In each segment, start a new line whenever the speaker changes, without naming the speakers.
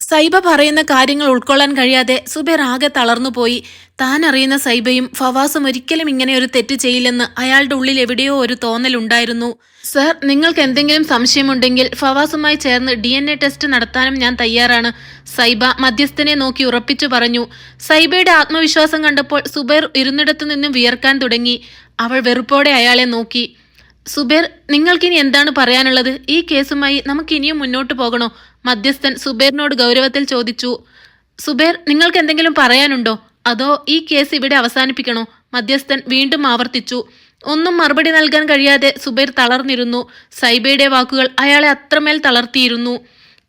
സൈബ പറയുന്ന കാര്യങ്ങൾ ഉൾക്കൊള്ളാൻ കഴിയാതെ സുബൈർ ആകെ തളർന്നുപോയി. താൻ അറിയുന്ന സൈബയും ഫവാസും ഒരിക്കലും ഇങ്ങനെ ഒരു തെറ്റ് ചെയ്യില്ലെന്ന് അയാളുടെ ഉള്ളിൽ എവിടെയോ ഒരു തോന്നലുണ്ടായിരുന്നു. സർ, നിങ്ങൾക്ക് എന്തെങ്കിലും സംശയമുണ്ടെങ്കിൽ ഫവാസുമായി ചേർന്ന് DNA ടെസ്റ്റ് നടത്താനും ഞാൻ തയ്യാറാണ്. സൈബ മധ്യസ്ഥനെ നോക്കി ഉറപ്പിച്ചു പറഞ്ഞു. സൈബയുടെ ആത്മവിശ്വാസം കണ്ടപ്പോൾ സുബൈർ ഇരുന്നിടത്തു നിന്നും വിയർക്കാൻ തുടങ്ങി. അവൾ വെറുപ്പോടെ അയാളെ നോക്കി. സുബൈർ, നിങ്ങൾക്കിനി എന്താണ് പറയാനുള്ളത്? ഈ കേസുമായി നമുക്കിനിയും മുന്നോട്ട് പോകണോ? മധ്യസ്ഥൻ സുബൈറിനോട് ഗൗരവത്തിൽ ചോദിച്ചു. സുബൈർ, നിങ്ങൾക്ക് എന്തെങ്കിലും പറയാനുണ്ടോ? അതോ ഈ കേസ് ഇവിടെ അവസാനിപ്പിക്കണോ? മധ്യസ്ഥൻ വീണ്ടും ആവർത്തിച്ചു. ഒന്നും മറുപടി നൽകാൻ കഴിയാതെ സുബൈർ തളർന്നിരുന്നു. സൈബയുടെ വാക്കുകൾ അയാളെ അത്രമേൽ തളർത്തിയിരുന്നു.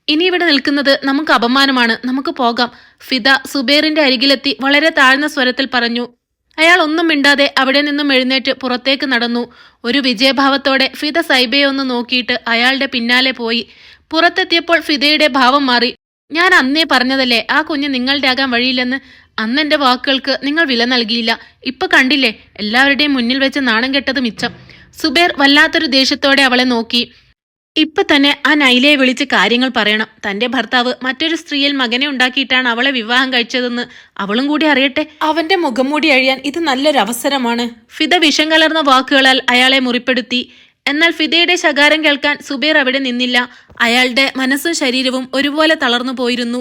ഇനി ഇവിടെ നിൽക്കുന്നത് നമുക്ക് അപമാനമാണ്. നമുക്ക് പോകാം. ഫിദ സുബൈറിന്റെ അരികിലെത്തി വളരെ താഴ്ന്ന സ്വരത്തിൽ പറഞ്ഞു. അയാൾ ഒന്നും മിണ്ടാതെ അവിടെ നിന്നും എഴുന്നേറ്റ് പുറത്തേക്ക് നടന്നു. ഒരു വിജയഭാവത്തോടെ ഫിദ സൈബയെ ഒന്ന് നോക്കിയിട്ട് അയാളുടെ പിന്നാലെ പോയി. പുറത്തെത്തിയപ്പോൾ ഫിദയുടെ ഭാവം മാറി. ഞാൻ അന്നേ പറഞ്ഞതല്ലേ ആ കുഞ്ഞ് നിങ്ങളുടെ ആകാൻ വഴിയില്ലെന്ന്. അന്നെന്റെ വാക്കുകൾക്ക് നിങ്ങൾ വില നൽകിയില്ല. ഇപ്പൊ കണ്ടില്ലേ, എല്ലാവരുടെയും മുന്നിൽ വെച്ച് നാണം കെട്ടത് മിച്ചം. സുബൈർ വല്ലാത്തൊരു ദേഷ്യത്തോടെ അവളെ നോക്കി. ഇപ്പൊ തന്നെ ആ നൈലയെ വിളിച്ച് കാര്യങ്ങൾ പറയണം. തന്റെ ഭർത്താവ് മറ്റൊരു സ്ത്രീയിൽ മകനെ ഉണ്ടാക്കിയിട്ടാണ് അവളെ വിവാഹം കഴിച്ചതെന്ന് അവളും കൂടി അറിയട്ടെ. അവന്റെ മുഖം മൂടി അഴിയാൻ ഇത് നല്ലൊരു അവസരമാണ്. ഫിദ വിഷം കലർന്ന വാക്കുകളാൽ അയാളെ മുറിപ്പെടുത്തി. എന്നാൽ ഫിദയുടെ ശകാരം കേൾക്കാൻ സുബൈർ അവിടെ നിന്നില്ല. അയാളുടെ മനസ്സും ശരീരവും ഒരുപോലെ തളർന്നു പോയിരുന്നു.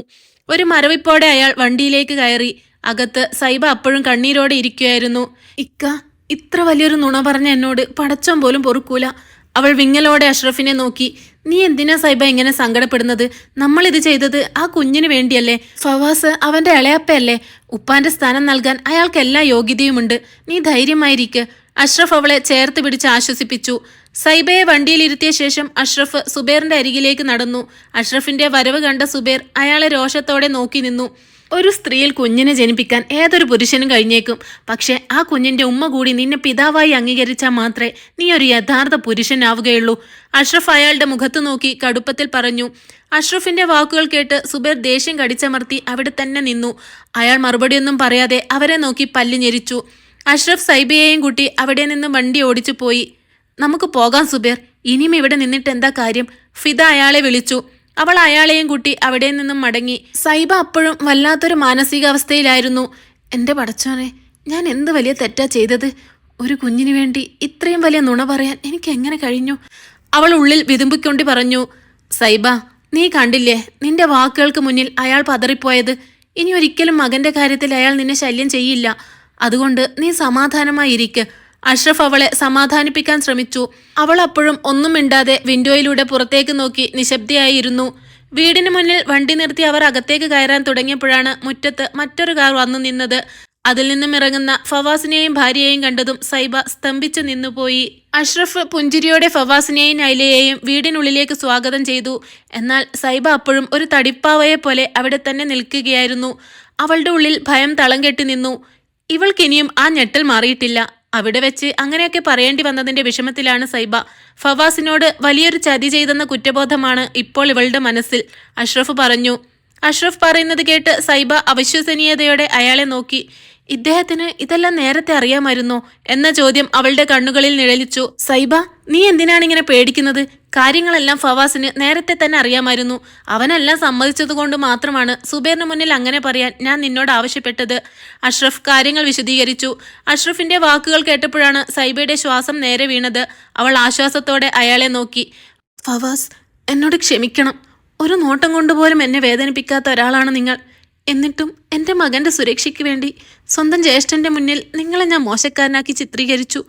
ഒരു മരവിപ്പോടെ അയാൾ വണ്ടിയിലേക്ക് കയറി. അകത്ത് സൈബ അപ്പോഴും കണ്ണീരോടെ ഇരിക്കുകയായിരുന്നു. ഇക്ക, ഇത്ര വലിയൊരു നുണ പറഞ്ഞ എന്നോട് പടച്ചോൻ പോലും പൊറുക്കൂല. അവൾ വിങ്ങലോടെ അഷ്റഫിനെ നോക്കി. നീ എന്തിനാ സൈബ ഇങ്ങനെ സങ്കടപ്പെടുന്നത്? നമ്മളിത് ചെയ്തത് ആ കുഞ്ഞിന് വേണ്ടിയല്ലേ? ഫവാസ് അവന്റെ ഇളയപ്പയല്ലേ? ഉപ്പാന്റെ സ്ഥാനം നൽകാൻ അയാൾക്ക് എല്ലാ യോഗ്യതയുമുണ്ട്. നീ ധൈര്യമായിരിക്ക്. അഷ്റഫ് അവളെ ചേർത്ത് പിടിച്ച് ആശ്വസിപ്പിച്ചു. സൈബയെ വണ്ടിയിലിരുത്തിയ ശേഷം അഷ്റഫ് സുബൈറിന്റെ അരികിലേക്ക് നടന്നു. അഷ്റഫിന്റെ വരവ് കണ്ട സുബൈർ അയാളെ രോഷത്തോടെ നോക്കി നിന്നു. ഒരു സ്ത്രീയിൽ കുഞ്ഞിനെ ജനിപ്പിക്കാൻ ഏതൊരു പുരുഷനും കഴിഞ്ഞേക്കും. പക്ഷെ ആ കുഞ്ഞിന്റെ ഉമ്മ കൂടി നിന്നെ പിതാവായി അംഗീകരിച്ചാൽ മാത്രമേ നീ ഒരു യഥാർത്ഥ പുരുഷനാവുകയുള്ളൂ. അഷ്റഫ് അയാളുടെ മുഖത്ത് നോക്കി കടുപ്പത്തിൽ പറഞ്ഞു. അഷ്റഫിന്റെ വാക്കുകൾ കേട്ട് സുബൈർ ദേഷ്യം കടിച്ചമർത്തി അവിടെ തന്നെ നിന്നു. അയാൾ മറുപടിയൊന്നും പറയാതെ അവരെ നോക്കി പല്ല് ഞെരിച്ചു. അഷ്റഫ് സൈബയെയും കൂട്ടി അവിടെ നിന്ന് വണ്ടി ഓടിച്ചു പോയി. നമുക്ക് പോകാം സുബൈർ, ഇനിയും ഇവിടെ നിന്നിട്ട് എന്താ കാര്യം? ഫിദ അയാളെ വിളിച്ചു. അവൾ അയാളെയും കൂട്ടി അവിടെ നിന്നും മടങ്ങി. സൈബ അപ്പോഴും വല്ലാത്തൊരു മാനസികാവസ്ഥയിലായിരുന്നു. എന്റെ പടച്ചോനെ, ഞാൻ എന്ത് വലിയ തെറ്റാ ചെയ്തത്? ഒരു കുഞ്ഞിനു വേണ്ടി ഇത്രയും വലിയ നുണ പറയാൻ എനിക്ക് എങ്ങനെ കഴിഞ്ഞു? അവൾ ഉള്ളിൽ വിതുമ്പിക്കൊണ്ട് പറഞ്ഞു. സൈബ, നീ കണ്ടില്ലേ നിന്റെ വാക്കുകൾക്ക് മുന്നിൽ അയാൾ പതറിപ്പോയത്? ഇനി ഒരിക്കലും മകന്റെ കാര്യത്തിൽ അയാൾ നിന്നെ ശല്യം ചെയ്യില്ല. അതുകൊണ്ട് നീ സമാധാനമായിരിക്ക്. അഷ്റഫ് അവളെ സമാധാനിപ്പിക്കാൻ ശ്രമിച്ചു. അവൾ അപ്പോഴും ഒന്നും മിണ്ടാതെ വിൻഡോയിലൂടെ പുറത്തേക്ക് നോക്കി നിശബ്ദയായിരുന്നു. വീടിന് മുന്നിൽ വണ്ടി നിർത്തി അവർ അകത്തേക്ക് കയറാൻ തുടങ്ങിയപ്പോഴാണ് മുറ്റത്ത് മറ്റൊരു കാർ വന്നു നിന്നത്. അതിൽ നിന്നും ഇറങ്ങുന്ന ഫവാസിനെയും ഭാര്യയെയും കണ്ടതും സൈബ സ്തംഭിച്ചു നിന്നുപോയി. അഷ്റഫ് പുഞ്ചിരിയോടെ ഫവാസിനെയും നൈലയെയും വീടിനുള്ളിലേക്ക് സ്വാഗതം ചെയ്തു. എന്നാൽ സൈബ അപ്പോഴും ഒരു തടിപ്പാവയെ പോലെ അവിടെ തന്നെ നിൽക്കുകയായിരുന്നു. അവളുടെ ഉള്ളിൽ ഭയം തളം കെട്ടി നിന്നു. ഇവൾക്കിനിയും ആ ഞെട്ടൽ മാറിയിട്ടില്ല. അവിടെ വെച്ച് അങ്ങനെയൊക്കെ പറയേണ്ടി വന്നതിന്റെ വിഷമത്തിലാണ് സൈബ. ഫവാസിനോട് വലിയൊരു ചതി ചെയ്തെന്ന കുറ്റബോധമാണ് ഇപ്പോൾ ഇവളുടെ മനസ്സിൽ. അഷ്റഫ് പറഞ്ഞു. അഷ്റഫ് പറയുന്നത് കേട്ട് സൈബ അവിശ്വസനീയതയോടെ അയാളെ നോക്കി. ഇദ്ദേഹത്തിന് ഇതെല്ലാം നേരത്തെ അറിയാമായിരുന്നോ എന്ന ചോദ്യം അവളുടെ കണ്ണുകളിൽ നിഴലിച്ചു. സൈബ, നീ എന്തിനാണ് ഇങ്ങനെ പേടിക്കുന്നത്? കാര്യങ്ങളെല്ലാം ഫവാസിന് നേരത്തെ തന്നെ അറിയാമായിരുന്നു. അവനെല്ലാം സമ്മതിച്ചതുകൊണ്ട് മാത്രമാണ് സുബൈറിന് മുന്നിൽ അങ്ങനെ പറയാൻ ഞാൻ നിന്നോട് ആവശ്യപ്പെട്ടത്. അഷ്റഫ് കാര്യങ്ങൾ വിശദീകരിച്ചു. അഷ്റഫിന്റെ വാക്കുകൾ കേട്ടപ്പോഴാണ് സൈബയുടെ ശ്വാസം നേരെ വീണത്. അവൾ ആശ്വാസത്തോടെ അയാളെ നോക്കി. ഫവാസ്, എന്നോട് ക്ഷമിക്കണം. ഒരു നോട്ടം കൊണ്ടുപോലും എന്നെ വേദനിപ്പിക്കാത്ത ഒരാളാണ് നിങ്ങൾ. എന്നിട്ടും എൻ്റെ മകൻ്റെ സുരക്ഷയ്ക്ക് വേണ്ടി സ്വന്തം ജ്യേഷ്ഠൻ്റെ മുന്നിൽ നിങ്ങളെ ഞാൻ മോശക്കാരനാക്കി ചിത്രീകരിച്ചു.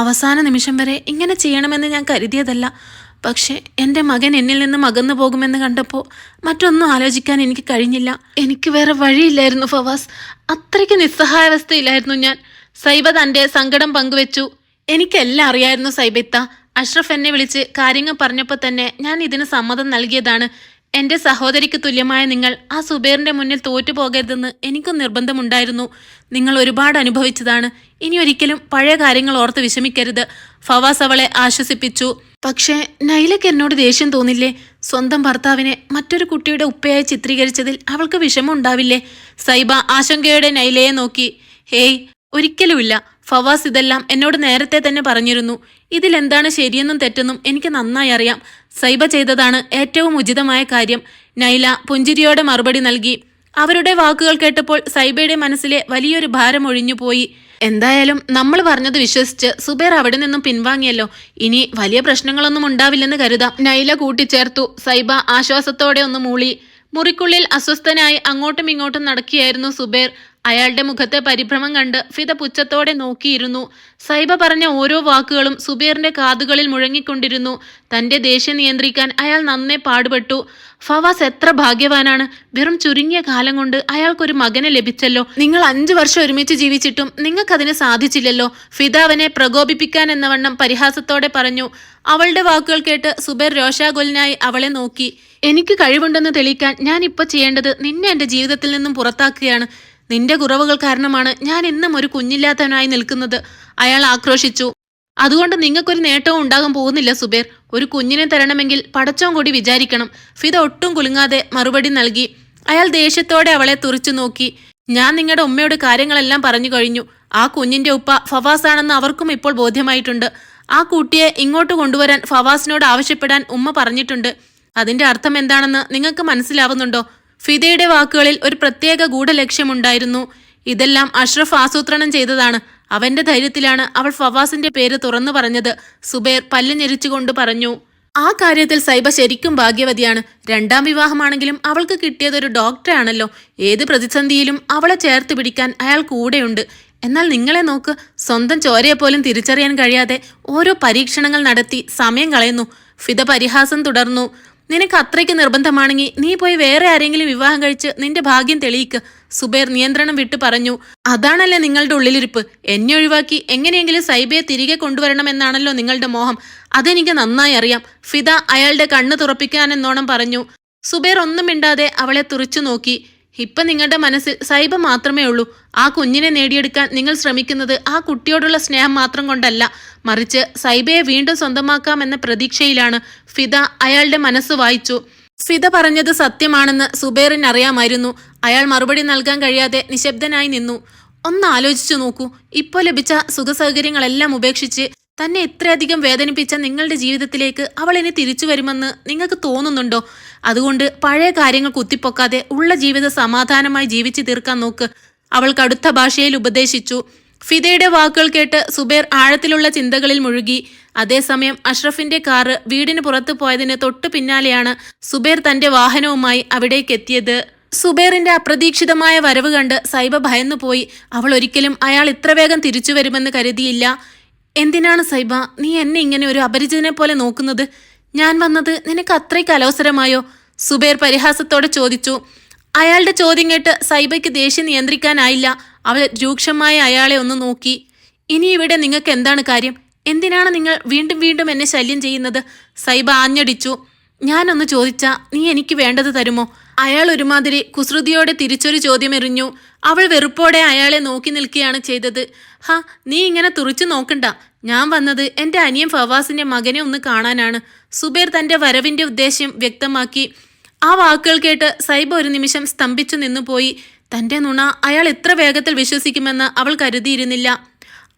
അവസാന നിമിഷം വരെ ഇങ്ങനെ ചെയ്യണമെന്ന് ഞാൻ കരുതിയതല്ല. പക്ഷേ എൻ്റെ മകൻ എന്നിൽ നിന്നും അകന്നു പോകുമെന്ന് കണ്ടപ്പോൾ മറ്റൊന്നും ആലോചിക്കാൻ എനിക്ക് കഴിഞ്ഞില്ല. എനിക്ക് വേറെ വഴിയില്ലായിരുന്നു ഫവാസ്. അത്രയ്ക്ക് നിസ്സഹായാവസ്ഥയിലായിരുന്നു ഞാൻ. സൈബ തൻ്റെ സങ്കടം പങ്കുവെച്ചു. എനിക്കെല്ലാം അറിയായിരുന്നു സൈബത്ത. അഷ്റഫ് എന്നെ വിളിച്ച് കാര്യങ്ങൾ പറഞ്ഞപ്പോൾ തന്നെ ഞാൻ ഇതിന് സമ്മതം നൽകിയതാണ്. എൻ്റെ സഹോദരിക്ക് തുല്യമായ നിങ്ങൾ ആ സുബൈറിന്റെ മുന്നിൽ തോറ്റുപോകരുതെന്ന് എനിക്കും നിർബന്ധമുണ്ടായിരുന്നു. നിങ്ങൾ ഒരുപാട് അനുഭവിച്ചതാണ്. ഇനി ഒരിക്കലും പഴയ കാര്യങ്ങൾ ഓർത്ത് വിഷമിക്കരുത്. ഫവാസ് അവളെ ആശ്വസിപ്പിച്ചു. പക്ഷേ നൈലയ്ക്ക് എന്നോട് ദേഷ്യം തോന്നില്ലേ? സ്വന്തം ഭർത്താവിനെ മറ്റൊരു കുട്ടിയുടെ ഉപ്പയായി ചിത്രീകരിച്ചതിൽ അവൾക്ക് വിഷമമുണ്ടാവില്ലേ? സൈബ ആശങ്കയോടെ നൈലയെ നോക്കി. ഹേയ്, ഒരിക്കലുമില്ല. ഫവാസ് ഇതെല്ലാം എന്നോട് നേരത്തെ തന്നെ പറഞ്ഞിരുന്നു. ഇതിലെന്താണ് ശരിയെന്നും തെറ്റെന്നും എനിക്ക് നന്നായി അറിയാം. സൈബ ചെയ്തതാണ് ഏറ്റവും ഉചിതമായ കാര്യം. നൈല പുഞ്ചിരിയോടെ മറുപടി നൽകി. അവരുടെ വാക്കുകൾ കേട്ടപ്പോൾ സൈബയുടെ മനസ്സിലെ വലിയൊരു ഭാരം ഒഴിഞ്ഞുപോയി. എന്തായാലും നമ്മൾ പറഞ്ഞത് വിശ്വസിച്ച് സുബൈർ അവിടെ നിന്നും പിൻവാങ്ങിയല്ലോ. ഇനി വലിയ പ്രശ്നങ്ങളൊന്നും ഉണ്ടാവില്ലെന്ന് കരുതാം, നൈല കൂട്ടിച്ചേർത്തു. സൈബ ആശ്വാസത്തോടെ ഒന്ന് മൂളി. മുറിക്കുള്ളിൽ അസ്വസ്ഥനായി അങ്ങോട്ടും ഇങ്ങോട്ടും നടക്കുകയായിരുന്നു സുബൈർ. അയാളുടെ മുഖത്തെ പരിഭ്രമം കണ്ട് ഫിദ പുച്ഛത്തോടെ നോക്കിയിരുന്നു. സൈബ പറഞ്ഞ ഓരോ വാക്കുകളും സുബൈറിന്റെ കാതുകളിൽ മുഴങ്ങിക്കൊണ്ടിരുന്നു. തന്റെ ദേഷ്യം നിയന്ത്രിക്കാൻ അയാൾ നന്നേ പാടുപെട്ടു. ഫവാസ് എത്ര ഭാഗ്യവാനാണ്. വെറും ചുരുങ്ങിയ കാലം കൊണ്ട് അയാൾക്കൊരു മകനെ ലഭിച്ചല്ലോ. നിങ്ങൾ 5 വർഷം ഒരുമിച്ച് ജീവിച്ചിട്ടും നിങ്ങൾക്കതിന് സാധിച്ചില്ലല്ലോ. ഫിദ അവനെ പ്രകോപിപ്പിക്കാൻ എന്നവണ്ണം പരിഹാസത്തോടെ പറഞ്ഞു. അവളുടെ വാക്കുകൾ കേട്ട് സുബൈർ രോഷാകുലനായി അവളെ നോക്കി. എനിക്ക് കഴിവുണ്ടെന്ന് തെളിയിക്കാൻ ഞാൻ ഇപ്പോൾ ചെയ്യേണ്ടത് നിന്നെ എന്റെ ജീവിതത്തിൽ നിന്നും പുറത്താക്കുകയാണ്. നിന്റെ കുറവുകൾ കാരണമാണ് ഞാൻ ഇന്നും ഒരു കുഞ്ഞില്ലാത്തവനായി നിൽക്കുന്നത്, അയാൾ ആക്രോശിച്ചു. അതുകൊണ്ട് നിങ്ങൾക്കൊരു നേട്ടവും ഉണ്ടാകാൻ പോകുന്നില്ല സുബൈർ. ഒരു കുഞ്ഞിനെ തരണമെങ്കിൽ പടച്ചോൻ കൂടി വിചാരിക്കണം. ഫിദ ഒട്ടും കുലുങ്ങാതെ മറുപടി നൽകി. അയാൾ ദേഷ്യത്തോടെ അവളെ തുറിച്ചു നോക്കി. ഞാൻ നിങ്ങളുടെ ഉമ്മയോട് കാര്യങ്ങളെല്ലാം പറഞ്ഞു കഴിഞ്ഞു. ആ കുഞ്ഞിന്റെ ഉപ്പ ഫവാസ് ആണെന്ന് അവർക്കും ഇപ്പോൾ ബോധ്യമായിട്ടുണ്ട്. ആ കുട്ടിയെ ഇങ്ങോട്ട് കൊണ്ടുവരാൻ ഫവാസിനോട് ആവശ്യപ്പെടാൻ ഉമ്മ പറഞ്ഞിട്ടുണ്ട്. അതിന്റെ അർത്ഥം എന്താണെന്ന് നിങ്ങൾക്ക് മനസ്സിലാവുന്നുണ്ടോ? ഫിദയുടെ വാക്കുകളിൽ ഒരു പ്രത്യേക ഗൂഢലക്ഷ്യമുണ്ടായിരുന്നു. ഇതെല്ലാം അഷ്റഫ് ആസൂത്രണം ചെയ്തതാണ്. അവന്റെ ധൈര്യത്തിലാണ് അവൾ ഫവാസിന്റെ പേര് തുറന്നു പറഞ്ഞത്. സുബൈർ പല്ല് ഞെരിച്ചുകൊണ്ട് പറഞ്ഞു. ആ കാര്യത്തിൽ സൈബ ശരിക്കും ഭാഗ്യവതിയാണ്. 2ാം വിവാഹമാണെങ്കിലും അവൾക്ക് കിട്ടിയതൊരു ഡോക്ടറാണല്ലോ. ഏത് പ്രതിസന്ധിയിലും അവളെ ചേർത്ത് പിടിക്കാൻ അയാൾ കൂടെയുണ്ട്. എന്നാൽ നിങ്ങളെ നോക്ക്, സ്വന്തം ചോരയെ പോലും തിരിച്ചറിയാൻ കഴിയാതെ ഓരോ പരീക്ഷണങ്ങൾ നടത്തി സമയം കളയുന്നു. ഫിദ പരിഹാസം തുടർന്നു. നിനക്ക് അത്രയ്ക്ക് നിർബന്ധമാണെങ്കിൽ നീ പോയി വേറെ ആരെങ്കിലും വിവാഹം കഴിച്ച് നിന്റെ ഭാഗ്യം തെളിയിക്ക്, സുബൈർ നിയന്ത്രണം വിട്ടു പറഞ്ഞു. അതാണല്ലേ നിങ്ങളുടെ ഉള്ളിലിരിപ്പ്. എന്നെ ഒഴിവാക്കി എങ്ങനെയെങ്കിലും സൈബയെ തിരികെ കൊണ്ടുവരണമെന്നാണല്ലോ നിങ്ങളുടെ മോഹം. അതെനിക്ക് നന്നായി അറിയാം, ഫിദ അയാളുടെ കണ്ണ് തുറപ്പിക്കാനെന്നോണം പറഞ്ഞു. സുബൈർ ഒന്നും മിണ്ടാതെ അവളെ തുറിച്ചു നോക്കി. ഇപ്പൊ നിങ്ങളുടെ മനസ്സിൽ സൈബ മാത്രമേ ഉള്ളൂ. ആ കുഞ്ഞിനെ നേടിയെടുക്കാൻ നിങ്ങൾ ശ്രമിക്കുന്നത് ആ കുട്ടിയോടുള്ള സ്നേഹം മാത്രം കൊണ്ടല്ല, മറിച്ച് സൈബയെ വീണ്ടും സ്വന്തമാക്കാമെന്ന പ്രതീക്ഷയിലാണ്. ഫിദ അയാളുടെ മനസ്സ് വായിച്ചു. ഫിദ പറഞ്ഞത് സത്യമാണെന്ന് സുബൈറിന് അറിയാമായിരുന്നു. അയാൾ മറുപടി നൽകാൻ കഴിയാതെ നിശബ്ദനായി നിന്നു. ഒന്ന് ആലോചിച്ചു നോക്കൂ. ഇപ്പോൾ ലഭിച്ച സുഖസൗകര്യങ്ങളെല്ലാം ഉപേക്ഷിച്ച് തന്നെ ഇത്രയധികം വേദനിപ്പിച്ച നിങ്ങളുടെ ജീവിതത്തിലേക്ക് അവൾ ഇനി തിരിച്ചു വരുമെന്ന് നിങ്ങൾക്ക് തോന്നുന്നുണ്ടോ? അതുകൊണ്ട് പഴയ കാര്യങ്ങൾ കുത്തിപ്പൊക്കാതെ ഉള്ള ജീവിതം സമാധാനമായി ജീവിച്ചു തീർക്കാൻ നോക്ക്, അവൾ കടുത്ത ഭാഷയിൽ ഉപദേശിച്ചു. ഫിദയുടെ വാക്കുകൾ കേട്ട് സുബൈർ ആഴത്തിലുള്ള ചിന്തകളിൽ മുഴുകി. അതേസമയം അഷ്റഫിന്റെ കാറ് വീടിന് പുറത്തു പോയതിന് തൊട്ടു പിന്നാലെയാണ് സുബൈർ തന്റെ വാഹനവുമായി അവിടേക്കെത്തിയത്. സുബൈറിന്റെ അപ്രതീക്ഷിതമായ വരവ് കണ്ട് സൈബ ഭയന്നുപോയി. അവൾ ഒരിക്കലും അയാൾ ഇത്ര വേഗം തിരിച്ചു വരുമെന്ന് കരുതിയില്ല. എന്തിനാണ് സൈബ നീ എന്നെ ഇങ്ങനെ ഒരു അപരിചിതനെ പോലെ നോക്കുന്നത്? ഞാൻ വന്നത് നിനക്ക് അത്രയ്ക്ക് അലോസരമായോ? സുബൈർ പരിഹാസത്തോടെ ചോദിച്ചു. അയാളുടെ ചോദ്യം കേട്ട് സൈബയ്ക്ക് ദേഷ്യം നിയന്ത്രിക്കാനായില്ല. അവൾ രൂക്ഷമായി അയാളെ ഒന്ന് നോക്കി. ഇനി ഇവിടെ നിങ്ങൾക്ക് എന്താണ് കാര്യം? എന്തിനാണ് നിങ്ങൾ വീണ്ടും വീണ്ടും എന്നെ ശല്യം ചെയ്യുന്നത്? സൈബ ആഞ്ഞടിച്ചു. ഞാനൊന്ന് ചോദിച്ചാ നീ എനിക്ക് വേണ്ടത് തരുമോ? അയാൾ ഒരുമാതിരി കുസൃതിയോടെ തിരിച്ചൊരു ചോദ്യമെറിഞ്ഞു. അവൾ വെറുപ്പോടെ അയാളെ നോക്കി നിൽക്കുകയാണ് ചെയ്തത്. നീ ഇങ്ങനെ തുറിച്ചു നോക്കണ്ട. ഞാൻ വന്നത് എൻ്റെ അനിയൻ ഫവാസിന്റെ മകനെ ഒന്ന് കാണാനാണ്. സുബൈർ തന്റെ വരവിന്റെ ഉദ്ദേശ്യം വ്യക്തമാക്കി. ആ വാക്കുകൾ കേട്ട് സൈബ ഒരു നിമിഷം സ്തംഭിച്ചു നിന്നുപോയി. തന്റെ നുണ അയാൾ ഇത്ര വേഗത്തിൽ വിശ്വസിക്കുമെന്ന് അവൾ കരുതിയിരുന്നില്ല.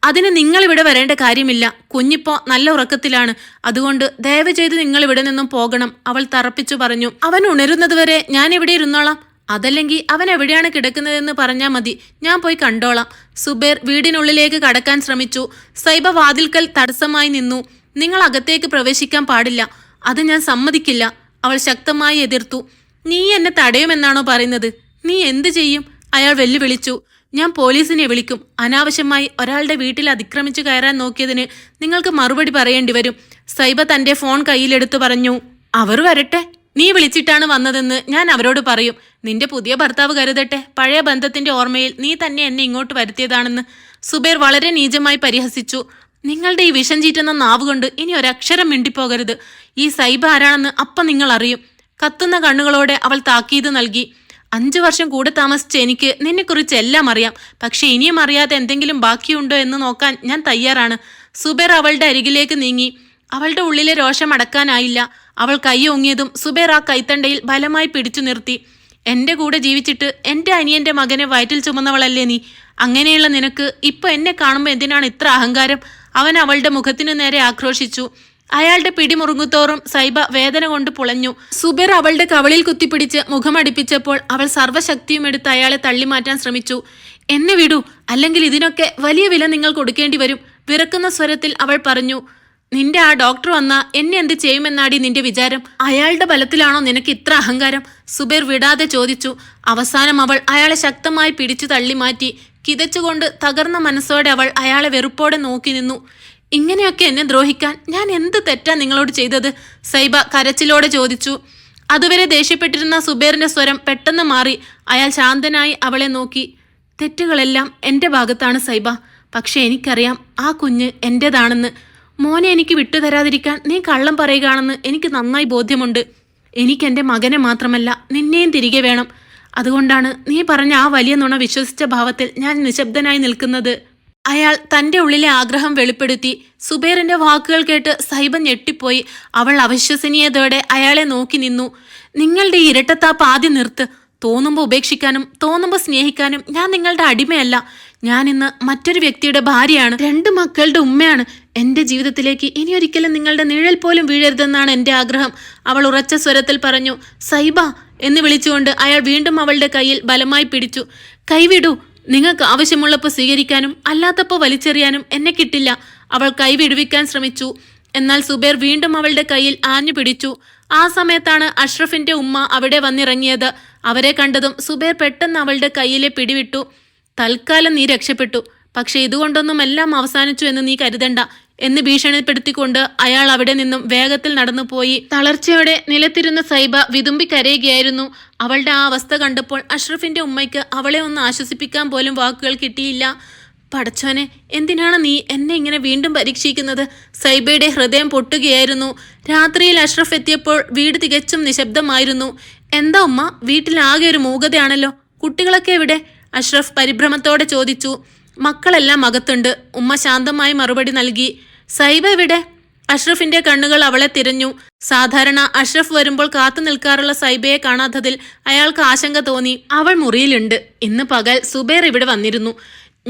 അതിന് നിങ്ങളിവിടെ വരേണ്ട കാര്യമില്ല. കുഞ്ഞിപ്പോ നല്ല ഉറക്കത്തിലാണ്. അതുകൊണ്ട് ദയവ് ചെയ്ത് നിങ്ങൾ ഇവിടെ നിന്നും പോകണം, അവൾ തറപ്പിച്ചു പറഞ്ഞു. അവൻ ഉണരുന്നതുവരെ ഞാൻ ഇവിടെ ഇരുന്നോളാം. അതല്ലെങ്കിൽ അവൻ എവിടെയാണ് കിടക്കുന്നതെന്ന് പറഞ്ഞാൽ മതി, ഞാൻ പോയി കണ്ടോളാം. സുബൈർ വീടിനുള്ളിലേക്ക് കടക്കാൻ ശ്രമിച്ചു. സൈബ വാതിൽക്കൽ തടസ്സമായി നിന്നു. നിങ്ങൾ അകത്തേക്ക് പ്രവേശിക്കാൻ പാടില്ല, അത് ഞാൻ സമ്മതിക്കില്ല, അവൾ ശക്തമായി എതിർത്തു. നീ എന്നെ തടയുമെന്നാണോ പറയുന്നത്? നീ എന്ത് ചെയ്യും? അയാൾ വെല്ലുവിളിച്ചു. ഞാൻ പോലീസിനെ വിളിക്കും. അനാവശ്യമായി ഒരാളുടെ വീട്ടിൽ അതിക്രമിച്ചു കയറാൻ നോക്കിയതിന് നിങ്ങൾക്ക് മറുപടി പറയേണ്ടി വരും, സൈബ തന്റെ ഫോൺ കയ്യിലെടുത്തു പറഞ്ഞു. അവർ വരട്ടെ, നീ വിളിച്ചിട്ടാണ് വന്നതെന്ന് ഞാൻ അവരോട് പറയും. നിന്റെ പുതിയ ഭർത്താവ് കരുതട്ടെ പഴയ ബന്ധത്തിന്റെ ഓർമ്മയിൽ നീ തന്നെ എന്നെ ഇങ്ങോട്ട് വരുത്തിയതാണെന്ന്. സുബൈർ വളരെ നീചമായി പരിഹസിച്ചു. നിങ്ങളുടെ ഈ വിഷം ചീറ്റുന്ന നാവുകൊണ്ട് ഇനി ഒരക്ഷരം മിണ്ടിപ്പോകരുത്. ഈ സൈബ ആരാണെന്ന് അപ്പം നിങ്ങൾ അറിയും. കത്തുന്ന കണ്ണുകളോടെ അവൾ താക്കീത് നൽകി. 5 വർഷം കൂടെ താമസിച്ച എനിക്ക് നിന്നെക്കുറിച്ച് എല്ലാം അറിയാം. പക്ഷെ ഇനിയും അറിയാതെ എന്തെങ്കിലും ബാക്കിയുണ്ടോ എന്ന് നോക്കാൻ ഞാൻ തയ്യാറാണ്. സുബൈർ അവളുടെ അരികിലേക്ക് നീങ്ങി. അവളുടെ ഉള്ളിലെ രോഷം അടക്കാനായില്ല. അവൾ കൈ ഓങ്ങിയതും സുബൈർ ആ കൈത്തണ്ടയിൽ ബലമായി പിടിച്ചു നിർത്തി. എന്റെ കൂടെ ജീവിച്ചിട്ട് എന്റെ അനിയന്റെ മകനെ വയറ്റിൽ ചുമന്നവളല്ലേ നീ? അങ്ങനെയുള്ള നിനക്ക് ഇപ്പൊ എന്നെ കാണുമ്പോൾ എന്തിനാണ് ഇത്ര അഹങ്കാരം? അവൻ അവളുടെ മുഖത്തിനു നേരെ ആക്രോശിച്ചു. അയാളുടെ പിടിമുറുങ്ങുത്തോറും സൈബ വേദന കൊണ്ട് പുളഞ്ഞു. സുബൈർ അവളുടെ കവളിൽ കുത്തിപ്പിടിച്ച് മുഖമടിപ്പിച്ചപ്പോൾ അവൾ സർവ്വശക്തിയും എടുത്ത് അയാളെ തള്ളിമാറ്റാൻ ശ്രമിച്ചു. എന്നെ വിടൂ, അല്ലെങ്കിൽ ഇതിനൊക്കെ വലിയ വില നിങ്ങൾ കൊടുക്കേണ്ടി വരും, വിറക്കുന്ന സ്വരത്തിൽ അവൾ പറഞ്ഞു. നിന്റെ ആ ഡോക്ടർ വന്നാ എന്നെ എന്ത് ചെയ്യുമെന്നാടി നിന്റെ വിചാരം? അയാളുടെ ബലത്തിലാണോ നിനക്ക് ഇത്ര അഹങ്കാരം? സുബൈർ വിടാതെ ചോദിച്ചു. അവസാനം അവൾ അയാളെ ശക്തമായി പിടിച്ചു തള്ളിമാറ്റി. കിതച്ചുകൊണ്ട് തകർന്ന മനസ്സോടെ അവൾ അയാളെ വെറുപ്പോടെ നോക്കി നിന്നു. ഇങ്ങനെയൊക്കെ എന്നെ ദ്രോഹിക്കാൻ ഞാൻ എന്ത് തെറ്റാ നിങ്ങളോട് ചെയ്തത്? സൈബ കരച്ചിലോടെ ചോദിച്ചു. അതുവരെ ദേഷ്യപ്പെട്ടിരുന്ന സുബൈറിന്റെ സ്വരം പെട്ടെന്ന് മാറി. അയാൾ ശാന്തനായി അവളെ നോക്കി. തെറ്റുകളെല്ലാം എൻ്റെ ഭാഗത്താണ് സൈബ, പക്ഷെ എനിക്കറിയാം ആ കുഞ്ഞ് എൻ്റേതാണെന്ന്. മോനെ എനിക്ക് വിട്ടുതരാതിരിക്കാൻ നീ കള്ളം പറയുകയാണെന്ന് എനിക്ക് നന്നായി ബോധ്യമുണ്ട്. എനിക്കെൻ്റെ മകനെ മാത്രമല്ല നിന്നെയും തിരികെ വേണം. അതുകൊണ്ടാണ് നീ പറഞ്ഞ ആ വലിയ നുണ വിശ്വസിച്ച ഭാവത്തിൽ ഞാൻ നിശബ്ദനായി നിൽക്കുന്നത്. അയാൾ തൻ്റെ ഉള്ളിലെ ആഗ്രഹം വെളിപ്പെടുത്തി. സുബൈറിന്റെ വാക്കുകൾ കേട്ട് സൈബ ഞെട്ടിപ്പോയി. അവൾ അവിശ്വസനീയതയോടെ അയാളെ നോക്കി നിന്നു. നിങ്ങളുടെ ഈ ഇരട്ടത്താപ്പ് ആദ്യം നിർത്ത്. തോന്നുമ്പോൾ ഉപേക്ഷിക്കാനും തോന്നുമ്പോൾ സ്നേഹിക്കാനും ഞാൻ നിങ്ങളുടെ അടിമയല്ല. ഞാൻ ഇന്ന് മറ്റൊരു വ്യക്തിയുടെ ഭാര്യയാണ്, 2 മക്കളുടെ ഉമ്മയാണ്. എൻ്റെ ജീവിതത്തിലേക്ക് ഇനിയൊരിക്കലും നിങ്ങളുടെ നിഴൽ പോലും വീഴരുതെന്നാണ് എൻ്റെ ആഗ്രഹം, അവൾ ഉറച്ച സ്വരത്തിൽ പറഞ്ഞു. സൈബ എന്ന് വിളിച്ചുകൊണ്ട് അയാൾ വീണ്ടും അവളുടെ കയ്യിൽ ബലമായി പിടിച്ചു. കൈവിടൂ, നിങ്ങൾക്ക് ആവശ്യമുള്ളപ്പോൾ സ്വീകരിക്കാനും അല്ലാത്തപ്പോൾ വലിച്ചെറിയാനും എന്നെ കിട്ടില്ല. അവൾ കൈ വിടുവിക്കാൻ ശ്രമിച്ചു. എന്നാൽ സുബൈർ വീണ്ടും അവളുടെ കയ്യിൽ ആഞ്ഞു പിടിച്ചു. ആ സമയത്താണ് അഷ്റഫിന്റെ ഉമ്മ അവിടെ വന്നിറങ്ങിയത്. അവരെ കണ്ടതും സുബൈർ പെട്ടെന്ന് അവളുടെ കയ്യിലെ പിടിവിട്ടു. തൽക്കാലം നീ രക്ഷപ്പെട്ടു, പക്ഷെ ഇതുകൊണ്ടൊന്നും എല്ലാം അവസാനിച്ചു എന്ന് നീ കരുതണ്ട എന്ന് ഭീഷണിപ്പെടുത്തിക്കൊണ്ട് അയാൾ അവിടെ നിന്നും വേഗത്തിൽ നടന്നുപോയി. തളർച്ചയോടെ നിലത്തിരുന്ന സൈബ വിതുമ്പി കരയുകയായിരുന്നു. അവളുടെ ആ അവസ്ഥ കണ്ടപ്പോൾ അഷ്റഫിന്റെ ഉമ്മയ്ക്ക് അവളെ ഒന്ന് ആശ്വസിപ്പിക്കാൻ പോലും വാക്കുകൾ കിട്ടിയില്ല. പടച്ചോനെ, എന്തിനാണ് നീ എന്നെ ഇങ്ങനെ വീണ്ടും പരീക്ഷിക്കുന്നത്? സൈബയുടെ ഹൃദയം പൊട്ടുകയായിരുന്നു. രാത്രിയിൽ അഷ്റഫ് എത്തിയപ്പോൾ വീട് തികച്ചും നിശബ്ദമായിരുന്നു. എന്താ ഉമ്മ, വീട്ടിലാകെ ഒരു മൂകതയാണല്ലോ, കുട്ടികളൊക്കെ എവിടെ? അഷ്റഫ് പരിഭ്രമത്തോടെ ചോദിച്ചു. മക്കളെല്ലാം അകത്തുണ്ട്, ഉമ്മ ശാന്തമായി മറുപടി നൽകി. സൈബ എവിടെ? അഷ്റഫിന്റെ കണ്ണുകൾ അവളെ തിരഞ്ഞു. സാധാരണ അഷ്റഫ് വരുമ്പോൾ കാത്തു നിൽക്കാറുള്ള സൈബയെ കാണാത്തതിൽ അയാൾക്ക് ആശങ്ക തോന്നി. അവൾ മുറിയിലുണ്ട്. ഇന്ന് പകൽ സുബൈർ ഇവിടെ വന്നിരുന്നു.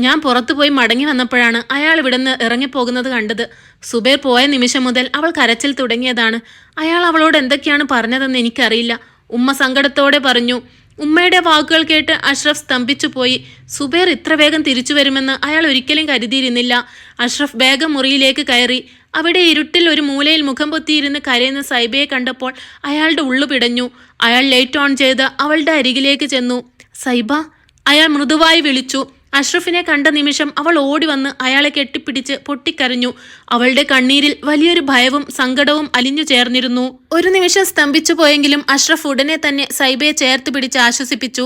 ഞാൻ പുറത്തുപോയി മടങ്ങി വന്നപ്പോഴാണ് അയാൾ ഇവിടുന്ന് ഇറങ്ങിപ്പോകുന്നത് കണ്ടത്. സുബൈർ പോയ നിമിഷം മുതൽ അവൾ കരച്ചിൽ തുടങ്ങിയതാണ്. അയാൾ അവളോട് എന്തൊക്കെയാണ് പറഞ്ഞതെന്ന് എനിക്കറിയില്ല, ഉമ്മ സങ്കടത്തോടെ പറഞ്ഞു. ഉമ്മയുടെ വാക്കുകൾ കേട്ട് അഷ്റഫ് സ്തംഭിച്ചു പോയി. സുബൈർ ഇത്ര വേഗം തിരിച്ചു വരുമെന്ന് അയാൾ ഒരിക്കലും കരുതിയിരുന്നില്ല. അഷ്റഫ് വേഗം മുറിയിലേക്ക് കയറി. അവിടെ ഇരുട്ടിൽ ഒരു മൂലയിൽ മുഖം പൊത്തിയിരുന്ന് കരയുന്ന സൈബയെ കണ്ടപ്പോൾ അയാളുടെ ഉള്ളു പിടഞ്ഞു. അയാൾ ലൈറ്റ് ഓൺ ചെയ്ത് അവളുടെ അരികിലേക്ക് ചെന്നു. സൈബ, അയാൾ മൃദുവായി വിളിച്ചു. അഷ്റഫിനെ കണ്ട നിമിഷം അവൾ ഓടി വന്ന് അയാളെ കെട്ടിപ്പിടിച്ച് പൊട്ടിക്കരഞ്ഞു. അവളുടെ കണ്ണീരിൽ വലിയൊരു ഭയവും സങ്കടവും അലിഞ്ഞു ചേർന്നിരുന്നു. ഒരു നിമിഷം സ്തംഭിച്ചു പോയെങ്കിലും അഷ്റഫ് ഉടനെ തന്നെ സൈബയെ ചേർത്ത് പിടിച്ച് ആശ്വസിപ്പിച്ചു.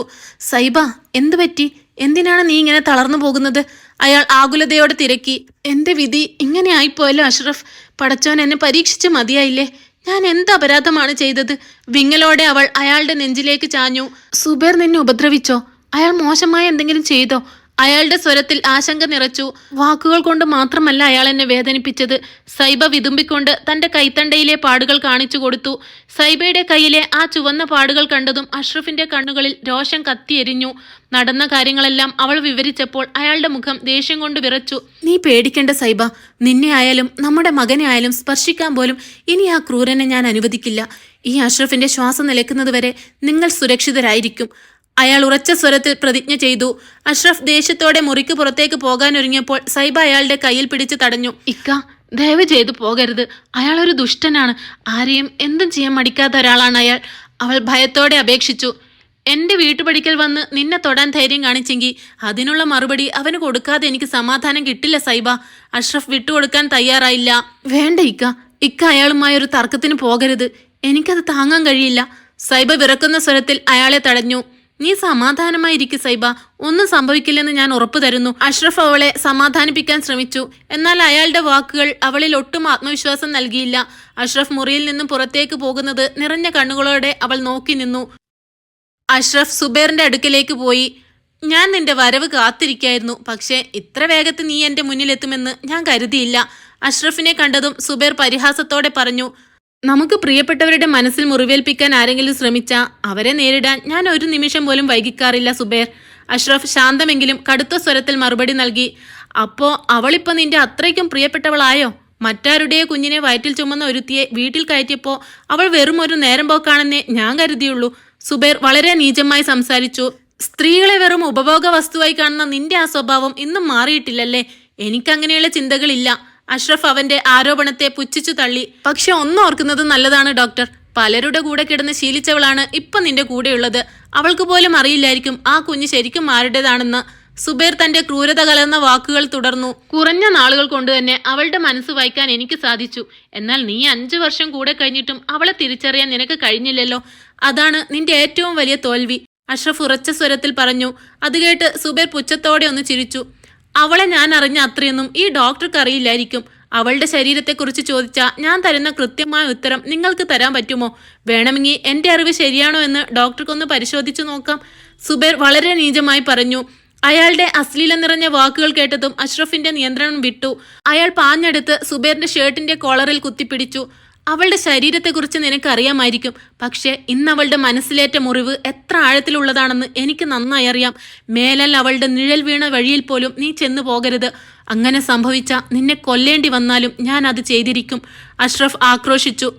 സൈബ, എന്തു പറ്റി? എന്തിനാണ് നീ ഇങ്ങനെ തളർന്നു പോകുന്നത്? അയാൾ ആകുലതയോടെ തിരക്കി. എന്റെ വിധി ഇങ്ങനെ ആയിപ്പോയല്ലോ അഷ്റഫ്. പടച്ചോൻ എന്നെ പരീക്ഷിച്ച് മതിയായില്ലേ? ഞാൻ എന്ത് അപരാധമാണ് ചെയ്തത്? വിങ്ങലോടെ അവൾ അയാളുടെ നെഞ്ചിലേക്ക് ചാഞ്ഞു. സുബൈർ നിന്നെ ഉപദ്രവിച്ചോ? അയാൾ മോശമായി എന്തെങ്കിലും ചെയ്തോ? അയാളുടെ സ്വരത്തിൽ ആശങ്ക നിറച്ചു. വാക്കുകൾ കൊണ്ട് മാത്രമല്ല അയാൾ എന്നെ വേദനിപ്പിച്ചത്. സൈബ വിതുമ്പിക്കൊണ്ട് തന്റെ കൈത്തണ്ടയിലെ പാടുകൾ കാണിച്ചു കൊടുത്തു. സൈബയുടെ കയ്യിലെ ആ ചുവന്ന പാടുകൾ കണ്ടതും അഷ്റഫിന്റെ കണ്ണുകളിൽ രോഷം കത്തിയെരിഞ്ഞു. നടന്ന കാര്യങ്ങളെല്ലാം അവൾ വിവരിച്ചപ്പോൾ അയാളുടെ മുഖം ദേഷ്യം കൊണ്ട് വിറച്ചു. നീ പേടിക്കേണ്ട സൈബ, നിന്നെ ആയാലും നമ്മുടെ മകനെ ആയാലും സ്പർശിക്കാൻ പോലും ഇനി ആ ക്രൂരനെ ഞാൻ അനുവദിക്കില്ല. ഈ അഷ്റഫിന്റെ ശ്വാസം നിലയ്ക്കുന്നതുവരെ നിങ്ങൾ സുരക്ഷിതരായിരിക്കും, അയാൾ ഉറച്ച സ്വരത്തിൽ പ്രതിജ്ഞ ചെയ്തു. അഷ്റഫ് ദേഷ്യത്തോടെ മുറിക്ക് പുറത്തേക്ക് പോകാനൊരുങ്ങിയപ്പോൾ സൈബ അയാളുടെ കയ്യിൽ പിടിച്ച് തടഞ്ഞു. ഇക്ക, ദയവ് ചെയ്തു പോകരുത്. അയാൾ ഒരു ദുഷ്ടനാണ്. ആരെയും എന്തും ചെയ്യാൻ മടിക്കാത്ത ഒരാളാണ് അയാൾ, അവൾ ഭയത്തോടെ അപേക്ഷിച്ചു. എന്റെ വീട്ടുപടിക്കൽ വന്ന് നിന്നെ തൊടാൻ ധൈര്യം കാണിച്ചെങ്കിൽ അതിനുള്ള മറുപടി അവന് കൊടുക്കാതെ എനിക്ക് സമാധാനം കിട്ടില്ല സൈബ. അഷ്റഫ് വിട്ടുകൊടുക്കാൻ തയ്യാറായില്ല. വേണ്ട ഇക്ക അയാളുമായി ഒരു തർക്കത്തിന് പോകരുത്. എനിക്കത് താങ്ങാൻ കഴിയില്ല. സൈബ വിറക്കുന്ന സ്വരത്തിൽ അയാളെ തടഞ്ഞു. നീ സമാധാനമായിരിക്കും സൈബ, ഒന്നും സംഭവിക്കില്ലെന്ന് ഞാൻ ഉറപ്പു തരുന്നു. അഷ്റഫ് അവളെ സമാധാനിപ്പിക്കാൻ ശ്രമിച്ചു. എന്നാൽ അയാളുടെ വാക്കുകൾ അവളിൽ ഒട്ടും ആത്മവിശ്വാസം നൽകിയില്ല. അഷ്റഫ് മുറിയിൽ നിന്നും പുറത്തേക്ക് പോകുന്നത് നിറഞ്ഞ കണ്ണുകളോടെ അവൾ നോക്കി നിന്നു. അഷ്റഫ് സുബൈറിന്റെ അടുക്കലേക്ക് പോയി. ഞാൻ നിന്റെ വരവ് കാത്തിരിക്കായിരുന്നു, പക്ഷേ ഇത്ര വേഗത്തിൽ നീ എന്റെ മുന്നിലെത്തുമെന്ന് ഞാൻ കരുതിയില്ല. അഷ്റഫിനെ കണ്ടതും സുബൈർ പരിഹാസത്തോടെ പറഞ്ഞു. നമുക്ക് പ്രിയപ്പെട്ടവരുടെ മനസ്സിൽ മുറിവേൽപ്പിക്കാൻ ആരെങ്കിലും ശ്രമിച്ചാൽ അവരെ നേരിടാൻ ഞാൻ ഒരു നിമിഷം പോലും വൈകിക്കാറില്ല സുബൈർ. അഷ്റഫ് ശാന്തമെങ്കിലും കടുത്ത സ്വരത്തിൽ മറുപടി നൽകി. അപ്പോ അവളിപ്പോ നിന്റെ അത്രയ്ക്കും പ്രിയപ്പെട്ടവളായോ? മറ്റാരുടെയോ കുഞ്ഞിനെ വയറ്റിൽ ചുമന്ന ഒരുത്തിയെ വീട്ടിൽ കയറ്റിയപ്പോൾ അവൾ വെറും ഒരു നേരം പോക്കാണെന്നേ ഞാൻ കരുതിയുള്ളൂ. സുബൈർ വളരെ നീചമായി സംസാരിച്ചു. സ്ത്രീകളെ വെറും ഉപഭോഗ വസ്തുവായി കാണുന്ന നിന്റെ ആ സ്വഭാവം ഇന്നും മാറിയിട്ടില്ലല്ലേ? എനിക്കങ്ങനെയുള്ള ചിന്തകളില്ല. അഷ്റഫ് അവന്റെ ആരോപണത്തെ പുച്ഛിച്ചു തള്ളി. പക്ഷെ ഒന്നോർക്കുന്നത് നല്ലതാണ് ഡോക്ടർ. പലരുടെ കൂടെ കിടന്ന് ശീലിച്ചവളാണ് ഇപ്പൊ നിന്റെ കൂടെയുള്ളത്. അവൾക്ക് പോലും അറിയില്ലായിരിക്കും ആ കുഞ്ഞ് ശരിക്കും ആരുടേതാണെന്ന്. സുബൈർ തന്റെ ക്രൂരത കലർന്ന വാക്കുകൾ തുടർന്നു. കുറഞ്ഞ നാളുകൾ കൊണ്ട് തന്നെ അവളുടെ മനസ്സ് വായിക്കാൻ എനിക്ക് സാധിച്ചു. എന്നാൽ നീ 5 വർഷം കൂടെ കഴിഞ്ഞിട്ടും അവളെ തിരിച്ചറിയാൻ നിനക്ക് കഴിഞ്ഞില്ലല്ലോ. അതാണ് നിന്റെ ഏറ്റവും വലിയ തോൽവി, അഷ്റഫ് ഉറച്ച സ്വരത്തിൽ പറഞ്ഞു. അത് കേട്ട് സുബൈർ പുച്ഛത്തോടെ ഒന്ന് ചിരിച്ചു. അവളെ ഞാൻ അറിഞ്ഞ അത്രയൊന്നും ഈ ഡോക്ടർക്ക് അറിയില്ലായിരിക്കും. അവളുടെ ശരീരത്തെക്കുറിച്ച് ചോദിച്ചാൽ ഞാൻ തരുന്ന കൃത്യമായ ഉത്തരം നിങ്ങൾക്ക് തരാൻ പറ്റുമോ? വേണമെങ്കിൽ എന്റെ അറിവ് ശരിയാണോ എന്ന് ഡോക്ടർക്കൊന്ന് പരിശോധിച്ചു നോക്കാം, സുബൈർ വളരെ നീചമായി പറഞ്ഞു. അയാളുടെ അശ്ലീലം നിറഞ്ഞ വാക്കുകൾ കേട്ടതും അഷ്റഫിന്റെ നിയന്ത്രണം വിട്ടു. അയാൾ പാഞ്ഞെടുത്ത് സുബൈറിന്റെ ഷർട്ടിന്റെ കോളറിൽ കുത്തിപ്പിടിച്ചു. അവളുടെ ശരീരത്തെക്കുറിച്ച് നിനക്കറിയാമായിരിക്കും, പക്ഷേ ഇന്ന് അവളുടെ മനസ്സിലേറ്റ മുറിവ് എത്ര ആഴത്തിലുള്ളതാണെന്ന് എനിക്ക് നന്നായി അറിയാം. മേലാൽ അവളുടെ നിഴൽ വീണ വഴിയിൽ പോലും നീ ചെന്നു പോകരുത്. അങ്ങനെ സംഭവിച്ച നിന്നെ കൊല്ലേണ്ടി വന്നാലും ഞാൻ അത് ചെയ്തിരിക്കും, അഷ്റഫ് ആക്രോശിച്ചു.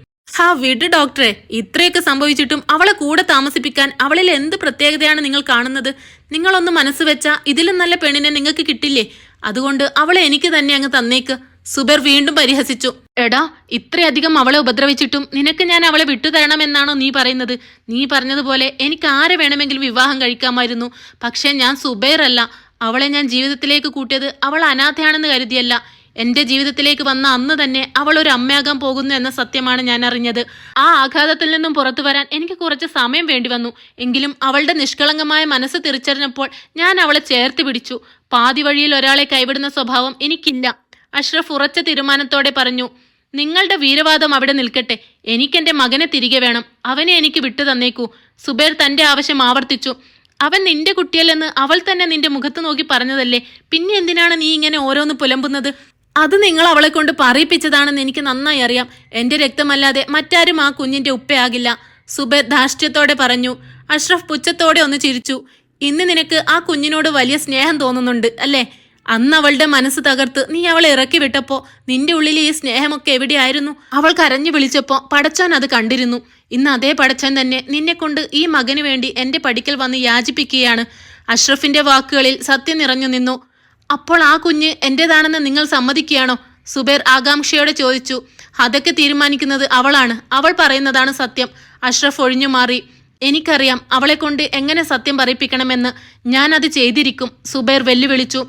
വിട് ഡോക്ടറെ, ഇത്രയൊക്കെ സംഭവിച്ചിട്ടും അവളെ കൂടെ താമസിപ്പിക്കാൻ അവളിൽ എന്ത് പ്രത്യേകതയാണ് നിങ്ങൾ കാണുന്നത്? നിങ്ങളൊന്ന് മനസ്സ് വെച്ചാൽ ഇതിലും നല്ല പെണ്ണിനെ നിങ്ങൾക്ക് കിട്ടില്ലേ? അതുകൊണ്ട് അവളെ എനിക്ക് തന്നെ അങ്ങ് തന്നേക്ക്, സുബൈർ വീണ്ടും പരിഹസിച്ചു. എടാ, ഇത്രയധികം അവളെ ഉപദ്രവിച്ചിട്ടും നിനക്ക് ഞാൻ അവളെ വിട്ടുതരണമെന്നാണോ നീ പറയുന്നത്? നീ പറഞ്ഞതുപോലെ എനിക്ക് ആരെ വേണമെങ്കിലും വിവാഹം കഴിക്കാമായിരുന്നു. പക്ഷെ ഞാൻ സുബൈർ അല്ല. അവളെ ഞാൻ ജീവിതത്തിലേക്ക് കൂട്ടിയത് അവൾ അനാഥയാണെന്ന് കരുതിയല്ല. എന്റെ ജീവിതത്തിലേക്ക് വന്ന അന്ന് തന്നെ അവൾ ഒരു അമ്മയാകാൻ പോകുന്നു എന്ന സത്യമാണ് ഞാൻ അറിഞ്ഞത്. ആ ആഘാതത്തിൽ നിന്നും പുറത്തു വരാൻ എനിക്ക് കുറച്ച് സമയം വേണ്ടി വന്നു. എങ്കിലും അവളുടെ നിഷ്കളങ്കമായ മനസ്സ് തിരിച്ചറിഞ്ഞപ്പോൾ ഞാൻ അവളെ ചേർത്ത് പിടിച്ചു. പാതി വഴിയിൽ ഒരാളെ കൈവിടുന്ന സ്വഭാവം എനിക്കില്ല, അഷ്റഫ് ഉറച്ച തീരുമാനത്തോടെ പറഞ്ഞു. നിങ്ങളുടെ വീരവാദം അവിടെ നിൽക്കട്ടെ. എനിക്കെന്റെ മകനെ തിരികെ വേണം. അവനെ എനിക്ക് വിട്ടു തന്നേക്കൂ, സുബൈർ തന്റെ ആവശ്യം ആവർത്തിച്ചു. അവൻ നിന്റെ കുട്ടിയല്ലെന്ന് അവൾ തന്നെ നിന്റെ മുഖത്ത് നോക്കി പറഞ്ഞതല്ലേ? പിന്നെ എന്തിനാണ് നീ ഇങ്ങനെ ഓരോന്ന് പുലമ്പുന്നത്? അത് നിങ്ങൾ അവളെ കൊണ്ട് പറയിപ്പിച്ചതാണെന്ന് എനിക്ക് നന്നായി അറിയാം. എന്റെ രക്തമല്ലാതെ മറ്റാരും ആ കുഞ്ഞിന്റെ ഉപ്പയാകില്ല, സുബൈർ ധാർഷ്ട്യത്തോടെ പറഞ്ഞു. അഷ്റഫ് പുച്ഛത്തോടെ ഒന്ന് ചിരിച്ചു. ഇന്ന് നിനക്ക് ആ കുഞ്ഞിനോട് വലിയ സ്നേഹം തോന്നുന്നുണ്ട് അല്ലേ? അന്ന് അവളുടെ മനസ്സ് തകർത്ത് നീ അവളെ ഇറക്കി വിട്ടപ്പോ നിന്റെ ഉള്ളിൽ ഈ സ്നേഹമൊക്കെ എവിടെയായിരുന്നു? അവൾ കരഞ്ഞു വിളിച്ചപ്പോ പടച്ചോൻ അത് കണ്ടിരുന്നു. ഇന്ന് അതേ പടച്ചോൻ തന്നെ നിന്നെ കൊണ്ട് ഈ മകന് വേണ്ടി എന്റെ പടിക്കൽ വന്ന് യാചിപ്പിക്കുകയാണ്. അഷ്റഫിന്റെ വാക്കുകളിൽ സത്യം നിറഞ്ഞു നിന്നു. അപ്പോൾ ആ കുഞ്ഞ് എന്റേതാണെന്ന് നിങ്ങൾ സമ്മതിക്കുകയാണോ? സുബൈർ ആകാംക്ഷയോടെ ചോദിച്ചു. അതൊക്കെ തീരുമാനിക്കുന്നത് അവളാണ്. അവൾ പറയുന്നതാണ് സത്യം, അഷ്റഫ് ഒഴിഞ്ഞു മാറി. എനിക്കറിയാം അവളെ കൊണ്ട് എങ്ങനെ സത്യം പറയിപ്പിക്കണമെന്ന്. ഞാൻ അത് ചെയ്തിരിക്കും, സുബൈർ വെല്ലുവിളിച്ചു.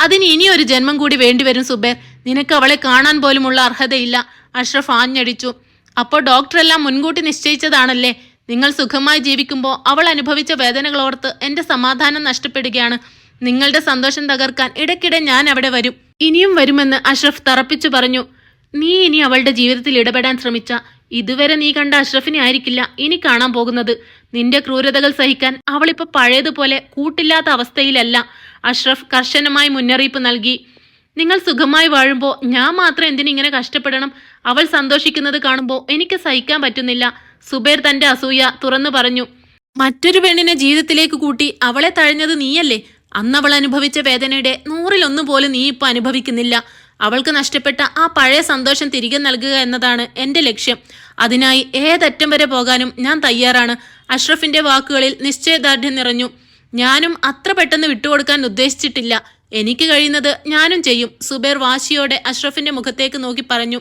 അതിന് ഇനിയൊരു ജന്മം കൂടി വേണ്ടിവരും സുബൈർ. നിനക്ക് അവളെ കാണാൻ പോലുമുള്ള അർഹതയില്ല, അഷ്റഫ് ആഞ്ഞടിച്ചു. അപ്പോൾ ഡോക്ടറെല്ലാം മുൻകൂട്ടി നിശ്ചയിച്ചതാണല്ലേ? നിങ്ങൾ സുഖമായി ജീവിക്കുമ്പോൾ അവൾ അനുഭവിച്ച വേദനകളോർത്ത് എന്റെ സമാധാനം നഷ്ടപ്പെടുകയാണ്. നിങ്ങളുടെ സന്തോഷം തകർക്കാൻ ഇടയ്ക്കിടെ ഞാൻ അവിടെ വരും, ഇനിയും വരുമെന്ന് അഷ്റഫ് തറപ്പിച്ചു പറഞ്ഞു. നീ ഇനി അവളുടെ ജീവിതത്തിൽ ഇടപെടാൻ ശ്രമിച്ച ഇതുവരെ നീ കണ്ട അഷ്റഫിനെ ആയിരിക്കില്ല ഇനി കാണാൻ പോകുന്നത്. നിന്റെ ക്രൂരതകൾ സഹിക്കാൻ അവളിപ്പോ പഴയതുപോലെ കൂട്ടില്ലാത്ത അവസ്ഥയിലല്ല, അഷ്റഫ് കർശനമായി മുന്നറിയിപ്പ് നൽകി. നിങ്ങൾ സുഖമായി വാഴുമ്പോൾ ഞാൻ മാത്രം എന്തിനിങ്ങനെ കഷ്ടപ്പെടണം? അവൾ സന്തോഷിക്കുന്നത് കാണുമ്പോൾ എനിക്ക് സഹിക്കാൻ പറ്റുന്നില്ല, സുബൈർ തന്റെ അസൂയ തുറന്നു പറഞ്ഞു. മറ്റൊരു പെണ്ണിനെ ജീവിതത്തിലേക്ക് കൂട്ടി അവളെ തഴഞ്ഞത് നീയല്ലേ? അന്നവൾ അനുഭവിച്ച വേദനയുടെ 100-1 പോലും നീ ഇപ്പൊ അനുഭവിക്കുന്നില്ല. അവൾക്ക് നഷ്ടപ്പെട്ട ആ പഴയ സന്തോഷം തിരികെ നൽകുക എന്നതാണ് എന്റെ ലക്ഷ്യം. അതിനായി ഏതറ്റം വരെ പോകാനും ഞാൻ തയ്യാറാണ്, അഷ്റഫിന്റെ വാക്കുകളിൽ നിശ്ചയദാർഢ്യം നിറഞ്ഞു. ഞാനും അത്ര പെട്ടെന്ന് വിട്ടുകൊടുക്കാൻ ഉദ്ദേശിച്ചിട്ടില്ല. എനിക്ക് കഴിയുന്നത് ഞാനും ചെയ്യും, സുബൈർ വാശിയോടെ അഷ്റഫിന്റെ മുഖത്തേക്ക് നോക്കി പറഞ്ഞു.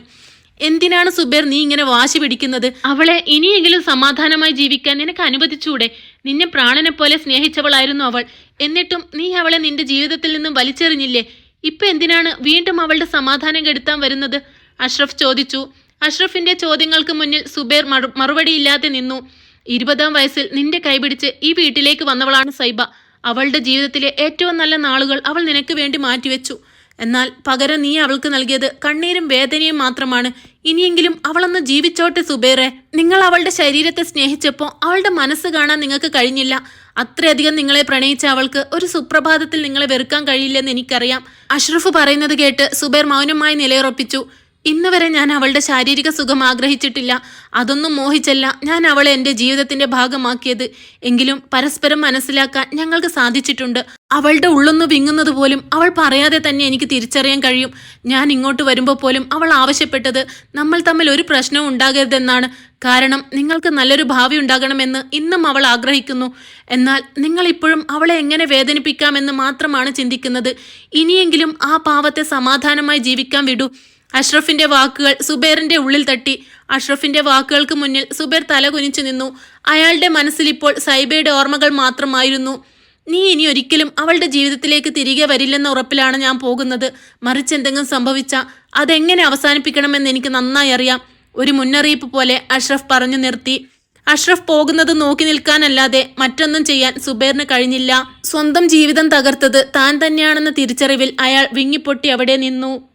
എന്തിനാണ് സുബൈർ നീ ഇങ്ങനെ വാശി പിടിക്കുന്നത്? അവളെ ഇനിയെങ്കിലും സമാധാനമായി ജീവിക്കാൻ നിനക്ക് അനുവദിച്ചൂടെ? നിന്നെ പ്രാണനെ പോലെ സ്നേഹിച്ചവളായിരുന്നു അവൾ. എന്നിട്ടും നീ അവളെ നിന്റെ ജീവിതത്തിൽ നിന്നും വലിച്ചെറിഞ്ഞില്ലേ? ഇപ്പൊ എന്തിനാണ് വീണ്ടും അവളുടെ സമാധാനം കെടുത്താൻ വരുന്നത്? അഷ്റഫ് ചോദിച്ചു. അഷ്റഫിന്റെ ചോദ്യങ്ങൾക്ക് മുന്നിൽ സുബൈർ മറുപടിയില്ലാതെ നിന്നു. 20-ാം വയസ്സിൽ നിന്റെ കൈപിടിച്ച് ഈ വീട്ടിലേക്ക് വന്നവളാണ് സൈബ. അവളുടെ ജീവിതത്തിലെ ഏറ്റവും നല്ല നാളുകൾ അവൾ നിനക്ക് വേണ്ടി മാറ്റിവെച്ചു. എന്നാൽ പകരം നീ അവൾക്ക് നൽകിയത് കണ്ണീരും വേദനയും മാത്രമാണ്. ഇനിയെങ്കിലും അവളൊന്ന് ജീവിച്ചോട്ടെ സുബൈറെ. നിങ്ങൾ അവളുടെ ശരീരത്തെ സ്നേഹിച്ചപ്പോൾ അവളുടെ മനസ്സ് കാണാൻ നിങ്ങൾക്ക് കഴിഞ്ഞില്ല. അത്രയധികം നിങ്ങളെ പ്രണയിച്ച അവൾക്ക് ഒരു സുപ്രഭാതത്തിൽ നിങ്ങളെ വെറുക്കാൻ കഴിയില്ലെന്ന് എനിക്കറിയാം. അഷ്റഫ് പറയുന്നത് കേട്ട് സുബൈർ മൗനമായി നിലയുറപ്പിച്ചു. ഇന്ന് വരെ ഞാൻ അവളുടെ ശാരീരിക സുഖം ആഗ്രഹിച്ചിട്ടില്ല. അതൊന്നും മോഹിച്ചല്ല ഞാൻ അവളെ എൻ്റെ ജീവിതത്തിന്റെ ഭാഗമാക്കിയത്. എങ്കിലും പരസ്പരം മനസ്സിലാക്കാൻ ഞങ്ങൾക്ക് സാധിച്ചിട്ടുണ്ട്. അവളുടെ ഉള്ളൊന്നു വിങ്ങുന്നത് പോലും അവൾ പറയാതെ തന്നെ എനിക്ക് തിരിച്ചറിയാൻ കഴിയും. ഞാൻ ഇങ്ങോട്ട് വരുമ്പോൾ പോലും അവൾ ആവശ്യപ്പെട്ടത് നമ്മൾ തമ്മിൽ ഒരു പ്രശ്നവും ഉണ്ടാകരുതെന്നാണ്. കാരണം നിങ്ങൾക്ക് നല്ലൊരു ഭാവി ഉണ്ടാകണമെന്ന് ഇന്നും അവൾ ആഗ്രഹിക്കുന്നു. എന്നാൽ നിങ്ങൾ ഇപ്പോഴും അവളെ എങ്ങനെ വേദനിപ്പിക്കാമെന്ന് മാത്രമാണ് ചിന്തിക്കുന്നത്. ഇനിയെങ്കിലും ആ പാവത്തെ സമാധാനമായി ജീവിക്കാൻ വിടൂ. അഷ്റഫിന്റെ വാക്കുകൾ സുബൈറിന്റെ ഉള്ളിൽ തട്ടി. അഷ്റഫിന്റെ വാക്കുകൾക്ക് മുന്നിൽ സുബൈർ തല കുനിച്ചു നിന്നു. അയാളുടെ മനസ്സിൽ ഇപ്പോൾ സൈബയുടെ ഓർമ്മകൾ മാത്രമായിരുന്നു. നീ ഇനി ഒരിക്കലും അവളുടെ ജീവിതത്തിലേക്ക് തിരികെ വരില്ലെന്ന ഉറപ്പിലാണ് ഞാൻ പോകുന്നത്. മറിച്ചെന്തെങ്കിലും സംഭവിച്ചാൽ അതെങ്ങനെ അവസാനിപ്പിക്കണമെന്ന് എനിക്ക് നന്നായി അറിയാം. ഒരു മുന്നറിയിപ്പ് പോലെ അഷ്റഫ് പറഞ്ഞു നിർത്തി. അഷ്റഫ് പോകുന്നത് നോക്കി നിൽക്കാനല്ലാതെ മറ്റൊന്നും ചെയ്യാൻ സുബൈറിന് കഴിഞ്ഞില്ല. സ്വന്തം ജീവിതം തകർത്തത് താൻ തന്നെയാണെന്ന തിരിച്ചറിവിൽ അയാൾ വിങ്ങിപ്പൊട്ടി അവിടെ നിന്നു.